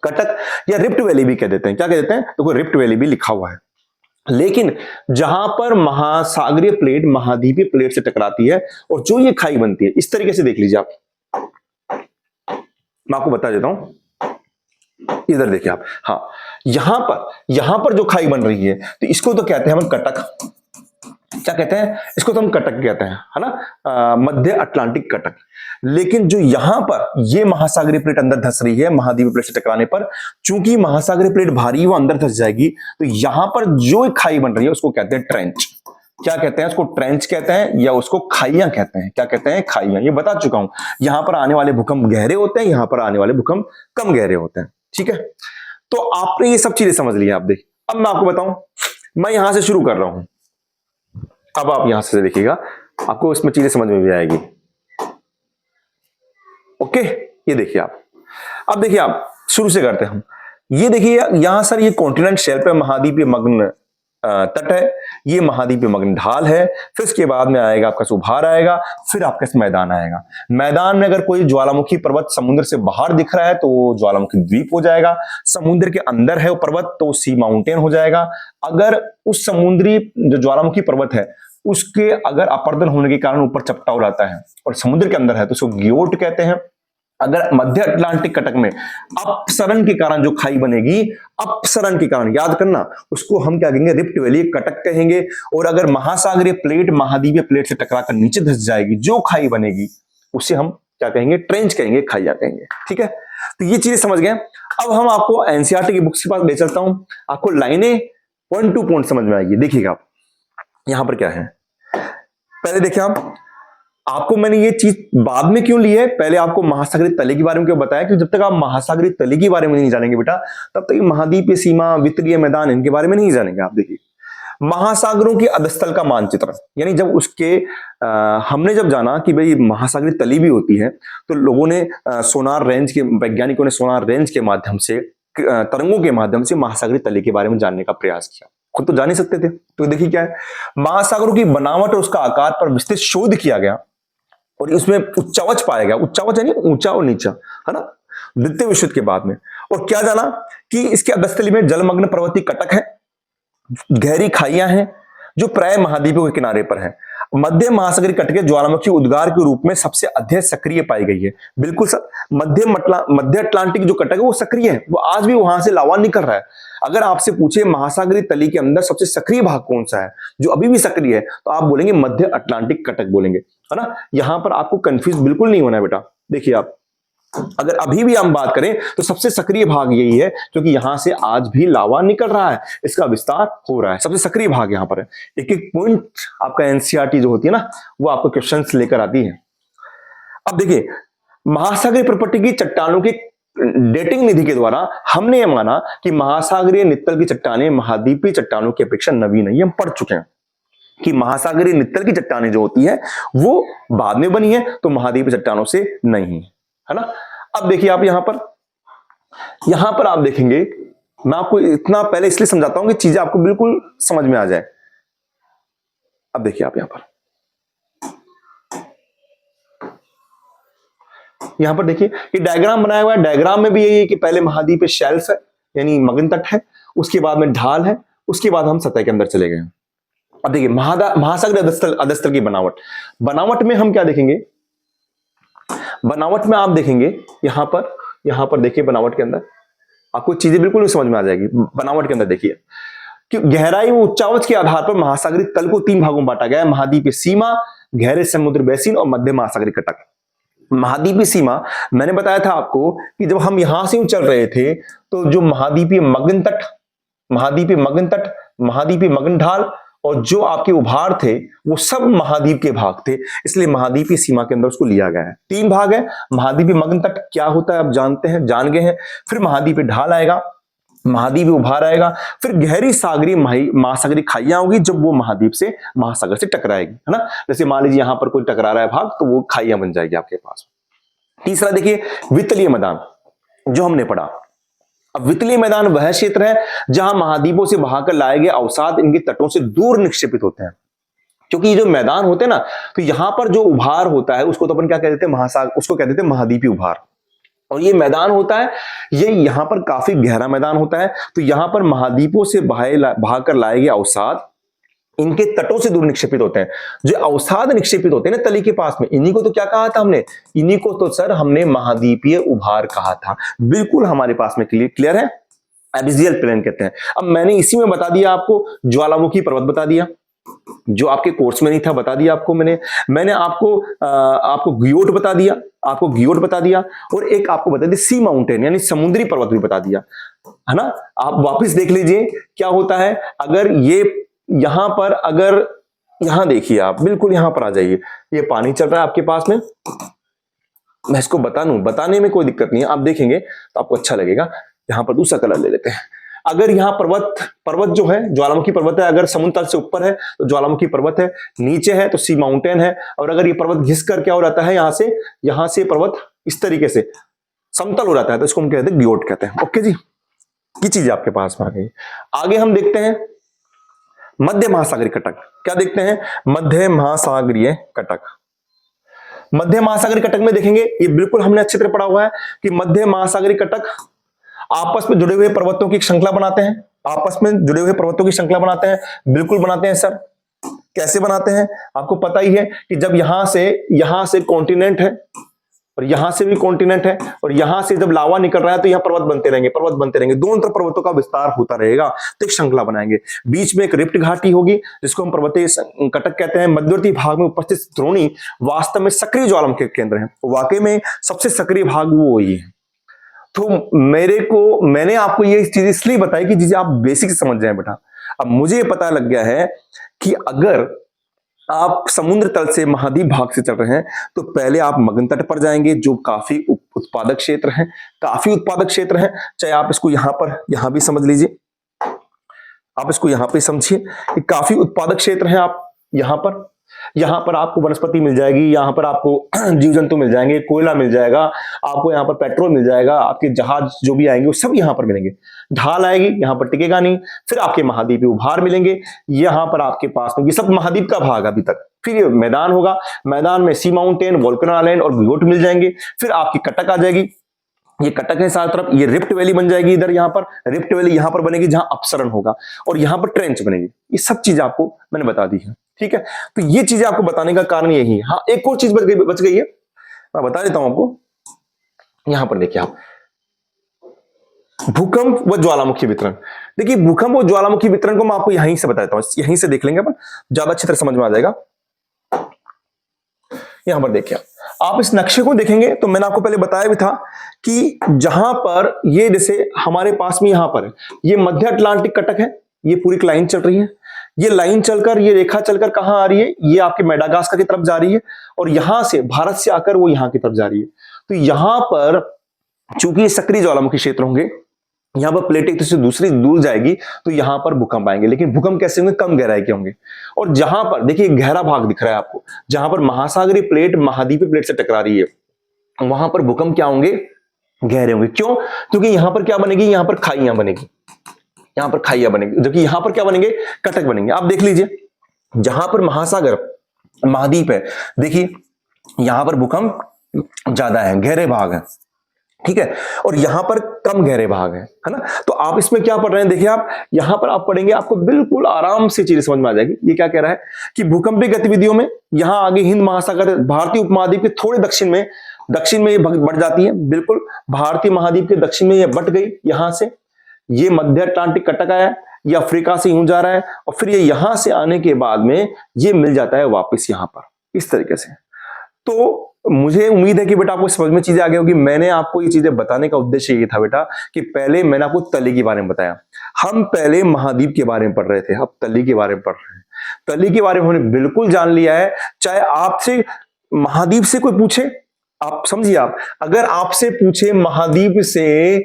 कटक, या रिफ्ट वैली भी कह देते हैं। क्या कह देते हैं? तो रिफ्ट वैली भी लिखा हुआ है। लेकिन जहां पर महासागरीय प्लेट महाद्वीपीय प्लेट से टकराती है और जो ये खाई बनती है, इस तरीके से देख लीजिए आप, मैं आपको बता देता हूं, इधर देखिए आप, हाँ यहां पर जो खाई बन रही है, तो इसको तो कहते हैं हम कटक। क्या कहते हैं? इसको तो हम कटक कहते हैं, है ना, मध्य अटलांटिक कटक। लेकिन जो यहां पर ये महासागरीय प्लेट अंदर धंस रही है महाद्वीपीय प्लेट से टकराने पर, चूंकि महासागरीय प्लेट भारी वो अंदर धंस जाएगी, तो यहां पर जो खाई बन रही है उसको कहते हैं ट्रेंच। क्या कहते हैं? उसको ट्रेंच कहते हैं या उसको खाइयां कहते हैं। क्या कहते हैं? खाइयां। ये बता चुका हूं, यहां पर आने वाले भूकंप गहरे होते हैं, यहां पर आने वाले भूकंप कम गहरे होते हैं। ठीक है, तो आपने ये सब चीजें समझ ली। आप देखिए, अब मैं आपको बताऊं, मैं यहां से शुरू कर रहा हूं, अब आप यहां से देखिएगा, आपको इसमें चीजें समझ में भी आएगी। ओके, ये देखिए आप, अब देखिए आप शुरू से करते हैं हम। ये देखिए यहां सर, ये कॉन्टिनेंट शेल्फ है, महाद्वीपीय मग्न तट है, ये महाद्वीपीय मग्न ढाल है, फिर इसके बाद में आएगा आपका सुभार आएगा, फिर आपका मैदान आएगा। मैदान में अगर कोई ज्वालामुखी पर्वत समुद्र से बाहर दिख रहा है तो वो ज्वालामुखी द्वीप हो जाएगा, समुद्र के अंदर है वो पर्वत तो सी माउंटेन हो जाएगा। अगर उस समुद्री जो ज्वालामुखी पर्वत है उसके अगर अपर्दन होने के कारण ऊपर चपटा हो जाता है और समुद्र के अंदर है तो उसको ग्योट कहते हैं। अगर मध्य अटलांटिक कटक में अपसरण के कारण जो खाई बनेगी, अपसरण के कारण, याद करना, उसको हम क्या कहेंगे? रिफ्ट वैली कटक कहेंगे। और अगर महासागरीय प्लेट महाद्वीपीय प्लेट से टकराकर नीचे धंस जाएगी, जो खाई बनेगी उसे हम क्या कहेंगे? ट्रेंच कहेंगे, खाइया कहेंगे। ठीक है, तो ये चीजें समझ गए। अब हम आपको एनसीईआरटी की बुक्स के पास ले चलता हूं, आपको लाइनें पॉइंट टू पॉइंट समझ में आएगी। देखिएगा आप यहां पर क्या है, पहले देखिए आप, आपको मैंने ये चीज बाद में क्यों ली है, पहले आपको महासागरीय तले के बारे में क्यों बताया, क्योंकि जब तक आप महासागरीय तले के बारे में नहीं जानेंगे बेटा, तब तक महाद्वीपीय सीमा, वित्तीय मैदान, इनके बारे में नहीं जानेंगे। आप देखिए महासागरों के अधस्थल का मानचित्र, यानी जब उसके हमने जब जाना कि भाई महासागरीय तली भी होती है, तो लोगों ने सोनार रेंज के, वैज्ञानिकों ने सोनार रेंज के माध्यम से, तरंगों के माध्यम से महासागरीय तले के बारे में जानने का प्रयास किया। खुद तो जान नहीं सकते थे, तो देखिए क्या है, महासागरों की बनावट और उसका आकार पर विस्तृत शोध किया गया और उसमें उच्चावच पाया गया। उच्चावच यानी ऊंचा और नीचा, है ना, द्वितीय विश्व युद्ध के बाद में। और क्या जाना कि इसके अधस्तली में जलमग्न पर्वतीय कटक है, गहरी खाइयां हैं जो प्राय महाद्वीपों के किनारे पर है। मध्य महासागरीय कटके ज्वालामुखी उद्गार के रूप में सबसे अधिक सक्रिय पाई गई है। बिल्कुल सर, मध्य अटलांटिक जो कटक है वो सक्रिय है, वो आज भी वहां से लावा निकल रहा है। अगर आपसे पूछे महासागरीय तली के अंदर सबसे सक्रिय भाग कौन सा है जो अभी भी सक्रिय है, तो आप बोलेंगे मध्य अटलांटिक कटक बोलेंगे, है ना। यहां पर आपको कंफ्यूज बिल्कुल नहीं होना है बेटा। देखिए आप, अगर अभी भी हम बात करें तो सबसे सक्रिय भाग यही है, क्योंकि यहां से आज भी लावा निकल रहा है, इसका विस्तार हो रहा है, सबसे सक्रिय भाग यहां पर है। एक एक पॉइंट आपका एनसीईआरटी जो होती है ना, वो आपको क्वेश्चंस लेकर आती है। अब देखिए, महासागरीय प्रॉपर्टी की चट्टानों की डेटिंग निधि के द्वारा हमने यह माना कि महासागरीय नित्तल की चट्टानें महाद्वीपीय चट्टानों की अपेक्षा नवीन है। ये हम पढ़ चुके हैं कि महासागरीय नित्तल की चट्टानें जो होती है वो बाद में बनी है, तो महाद्वीपीय चट्टानों से नहीं, है ना। अब देखिए आप यहां पर आप देखेंगे, मैं आपको इतना पहले इसलिए समझाता हूं कि चीजें आपको बिल्कुल समझ में आ जाए। अब देखिए आप यहां पर देखिए, ये डायग्राम बनाया हुआ है। डायग्राम में भी यही है कि पहले महाद्वीपीय शेल्फ है यानी मग्न तट है, उसके बाद में ढाल है, उसके बाद हम सतह के अंदर चले गए। अब देखिए महासागरीय अधस्तल की बनावट में हम क्या देखेंगे, बनावट में आप देखेंगे यहां पर देखिए, बनावट के अंदर आपको चीजें बिल्कुल समझ में आ जाएगी। बनावट के अंदर देखिए कि गहराई व उच्चावच के आधार पर महासागरीय तल को 3 भागों में बांटा गया है: महाद्वीपीय सीमा, गहरे समुद्र बेसिन और मध्य महासागरीय कटक। महाद्वीपीय सीमा मैंने बताया था आपको कि जब हम यहां से चल रहे थे तो जो महाद्वीपीय मग्न तट, महाद्वीपीय मग्न ढाल और जो आपके उभार थे वो सब महाद्वीप के भाग थे, इसलिए महाद्वीप की सीमा के अंदर उसको लिया गया है। 3 भाग है। महाद्वीपीय मग्न तट क्या होता है आप जानते हैं, जान गए हैं। फिर महाद्वीपीय ढाल आएगा, महाद्वीपीय उभार आएगा, फिर गहरी सागरी महासागरीय खाइयां होगी जब वो महाद्वीप से महासागर से टकराएगी, है ना। जैसे मान लीजिए यहां पर कोई टकरा रहा है भाग, तो वो खाइयां बन जाएगी आपके पास। तीसरा देखिए वित्तीय मैदान जो हमने पढ़ा। अब वित्तीय मैदान वह क्षेत्र है जहां महाद्वीपों से बहाकर लाए गए अवसाद इनके तटों से दूर निक्षेपित होते हैं। क्योंकि ये जो मैदान होते हैं ना, तो यहां पर जो उभार होता है उसको तो अपन क्या कहते हैं, महासागर, उसको कहते थे महाद्वीपीय उभार। और ये मैदान होता है, ये यहां पर काफी गहरा मैदान होता है, तो यहां पर महाद्वीपों से बहाकर लाए गए अवसाद इनके तटों से दूर निक्षेपित होते हैं। जो अवसाद निक्षेपित होते हैं ना तली के पास में, इन्हीं को तो क्या कहा था हमने, इन्हीं को तो सर हमने महाद्वीपीय उभार कहा था। बिल्कुल हमारे पास में क्लियर है, एबिसियल प्लेन कहते हैं। अब मैंने इसी में बता दिया आपको, ज्वालामुखी पर्वत बता दिया, जो आपके कोर्स में नहीं था बता दिया आपको मैंने आपको ग्योट बता दिया, और एक आपको बता दिया सी माउंटेन यानी समुद्री पर्वत भी बता दिया, है ना। आप वापस देख लीजिए क्या होता है, अगर ये यहां पर, अगर यहां देखिए आप, बिल्कुल यहां पर आ जाइए, ये पानी चल रहा है आपके पास में, मैं इसको बताने में कोई दिक्कत नहीं है, आप देखेंगे तो आपको अच्छा लगेगा। यहां पर दूसरा कलर ले लेते हैं। अगर यहाँ पर्वत जो है ज्वालामुखी पर्वत है, अगर समुद्र तल से ऊपर है तो ज्वालामुखी पर्वत है, नीचे है तो सी माउंटेन है, और अगर ये पर्वत घिस कर क्या हो जाता है, यहां से पर्वत इस तरीके से समतल हो जाता है, तो इसको हम कहते हैं ग्योट कहते हैं। ओके जी, ये चीज आपके पास में आ गई। आगे हम देखते हैं मध्य महासागरीय कटक। क्या देखते हैं, मध्य महासागरीय कटक। मध्य महासागरीय कटक में देखेंगे, ये बिल्कुल हमने अच्छी तरह पढ़ा हुआ है कि मध्य महासागरीय कटक आपस में जुड़े हुए पर्वतों की श्रृंखला बनाते हैं, बिल्कुल बनाते हैं सर। कैसे बनाते हैं आपको पता ही है कि जब यहां से कॉन्टिनेंट है और यहां से भी कॉन्टिनेंट है, और यहां से जब लावा निकल रहा है तो यहां पर्वत बनते रहेंगे, दोनों तरफ पर्वतों का विस्तार होता रहेगा, तो एक श्रृंखला बनाएंगे। बीच में एक रिफ्ट घाटी होगी जिसको हम पर्वतीय कटक कहते हैं। मध्यवर्ती भाग में उपस्थित द्रोणी वास्तव में सक्रिय ज्वालामुखी केंद्र है, वाकई में सबसे सक्रिय भाग वो ही है। तो मैंने आपको ये चीज इसलिए बताई कि जिसे आप बेसिक समझ जाएं बेटा। अब मुझे पता लग गया है कि अगर आप समुद्र तल से महाद्वीप भाग से चल रहे हैं तो पहले आप मगन तट पर जाएंगे, जो काफी उत्पादक क्षेत्र है। चाहे आप इसको यहां भी समझ लीजिए, आप इसको यहां पे समझिए कि काफी उत्पादक क्षेत्र है। आप यहां पर आपको वनस्पति मिल जाएगी, यहां पर आपको जीव जंतु मिल जाएंगे, कोयला मिल जाएगा, आपको यहां पर पेट्रोल मिल जाएगा, आपके जहाज जो भी आएंगे वो सब यहां पर मिलेंगे। ढाल आएगी, यहां पर टिकेगा नहीं। फिर आपके महाद्वीपीय उभार मिलेंगे, यहां पर आपके पास में ये सब महाद्वीप का भाग अभी तक। फिर ये मैदान होगा, मैदान में सी माउंटेन, वोल्केनो आइलैंड और ग्योट मिल जाएंगे। फिर आपकी कटक आ जाएगी, ये कटक है चारों तरफ, ये रिफ्ट वैली बन जाएगी। इधर यहां पर रिफ्ट वैली यहां पर बनेगी जहां अपसरण होगा, और यहां पर ट्रेंच बनेगी। ये सब चीज आपको मैंने बता दी है, ठीक है। तो ये चीजें आपको बताने का कारण यही है। हाँ, एक और चीज बच गई है, मैं बता देता हूं आपको। यहां पर देखिए आप, भूकंप व ज्वालामुखी वितरण। देखिए भूकंप और ज्वालामुखी वितरण को मैं आपको यहीं से बताता हूं, यहीं से देख लेंगे अपन, ज्यादा अच्छी तरह समझ में आ जाएगा। यहां पर देखिए आप इस नक्शे को देखेंगे तो मैंने आपको पहले बताया भी था कि जहां पर ये जैसे हमारे पास में यहां पर ये मध्य अटलांटिक कटक है, ये पूरी लाइन चल रही है। ये लाइन चलकर, ये रेखा चलकर कहां आ रही है, ये आपके मेडागास्कर की तरफ जा रही है, और यहां से भारत से आकर वो यहां की तरफ जा रही है। तो यहां पर चूंकि सक्रिय ज्वालामुखी क्षेत्र होंगे, यहां पर प्लेट एक दूसरे से दूसरी दूर जाएगी, तो यहां पर भूकंप आएंगे। लेकिन भूकंप कैसे होंगे, कम गहराई के होंगे। और जहां पर देखिए गहरा भाग दिख रहा है आपको, जहां पर महासागरीय प्लेट महाद्वीपीय प्लेट से टकरा रही है, वहां पर भूकंप क्या होंगे, गहरे होंगे। क्यों, क्योंकि यहां पर क्या बनेगी, यहां पर खाइयां बनेगी, जबकि यहां पर क्या बनेंगे, कटक बनेंगे। आप देख लीजिए जहां पर महासागर महाद्वीप है, देखिए यहां पर भूकंप ज्यादा है, गहरे भाग है, ठीक है, और यहां पर कम गहरे भाग है ना। तो आप इसमें क्या पढ़ रहे हैं, देखिए आप यहां पर आप पढ़ेंगे, आपको बिल्कुल आराम से चीजें समझ में आ जाएगी। ये क्या कह रहा है कि भूकंपीय गतिविधियों में यहां आगे हिंद महासागर भारतीय उपमहाद्वीप के थोड़े दक्षिण में ये बढ़ जाती है। बिल्कुल भारतीय महाद्वीप के दक्षिण में ये बढ़ गई, यहां से ये मध्य अटलांटिक कटक आया, ये अफ्रीका से यूं जा रहा है, और फिर ये यहां से आने के बाद में ये मिल जाता है वापस यहां पर, इस तरीके से। तो मुझे उम्मीद है कि बेटा आपको समझ में चीजें आ गई होगी। मैंने आपको ये चीजें बताने का उद्देश्य ये था बेटा कि पहले मैंने आपको तली के बारे में बताया, हम पहले महाद्वीप के बारे में पढ़ रहे थे, अब तली के बारे में पढ़ रहे हैं। तली के बारे में हमने बिल्कुल जान लिया है। चाहे आपसे महाद्वीप से कोई पूछे, आप समझिए, आप अगर आपसे पूछे महाद्वीप से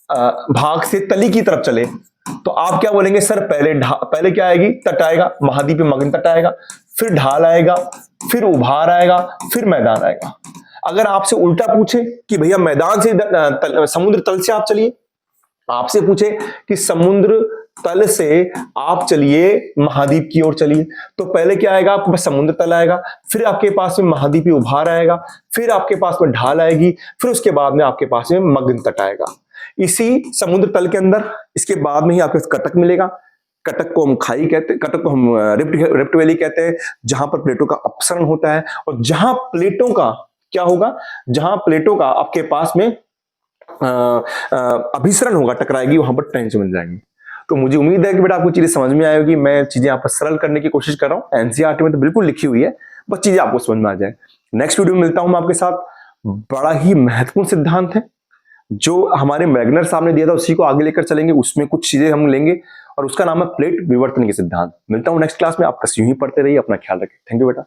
भाग से तली की तरफ चले, तो आप क्या बोलेंगे? सर पहले क्या आएगी? तट आएगा, महाद्वीप में मगन तट आएगा, फिर ढाल आएगा, फिर उभार आएगा, फिर मैदान आएगा। अगर आपसे उल्टा पूछे कि भैया मैदान से समुद्र तल से आप चलिए, आपसे पूछे कि समुद्र तल से आप चलिए महाद्वीप की ओर चलिए, तो पहले क्या आएगा? आपके पास समुद्र तल आएगा, फिर आपके पास में महाद्वीपीय उभार आएगा, फिर आपके पास में ढाल आएगी, फिर उसके बाद में आपके पास में मगन तट आएगा। इसी समुद्र तल के अंदर इसके बाद में ही आपके कटक मिलेगा। कटक को हम खाई कहते हैं, कटक को हम रिफ्ट वैली कहते हैं, जहां पर प्लेटों का अपसरण होता है। और जहां प्लेटों का क्या होगा? जहां प्लेटों का आपके पास में अभिसरण होगा, टकराएगी, वहां पर ट्रेंच मिल जाएंगी। तो मुझे उम्मीद है कि बेटा आपको चीजें समझ में आएगी। मैं चीजें यहाँ पर सरल करने की कोशिश कर रहा हूँ, एनसीईआरटी में तो बिल्कुल लिखी हुई है, बस चीजें आपको समझ में आ जाए। नेक्स्ट वीडियो में मिलता हूं मैं आपके साथ। बड़ा ही महत्वपूर्ण सिद्धांत है जो हमारे मैग्नर साहब ने दिया था, उसी को आगे लेकर चलेंगे। उसमें कुछ चीजें हम लेंगे और उसका नाम है प्लेट विवर्तन के सिद्धांत। मिलता हूं नेक्स्ट क्लास में। आप बस यूं ही पढ़ते रहिए, अपना ख्याल रखें। थैंक यू बेटा।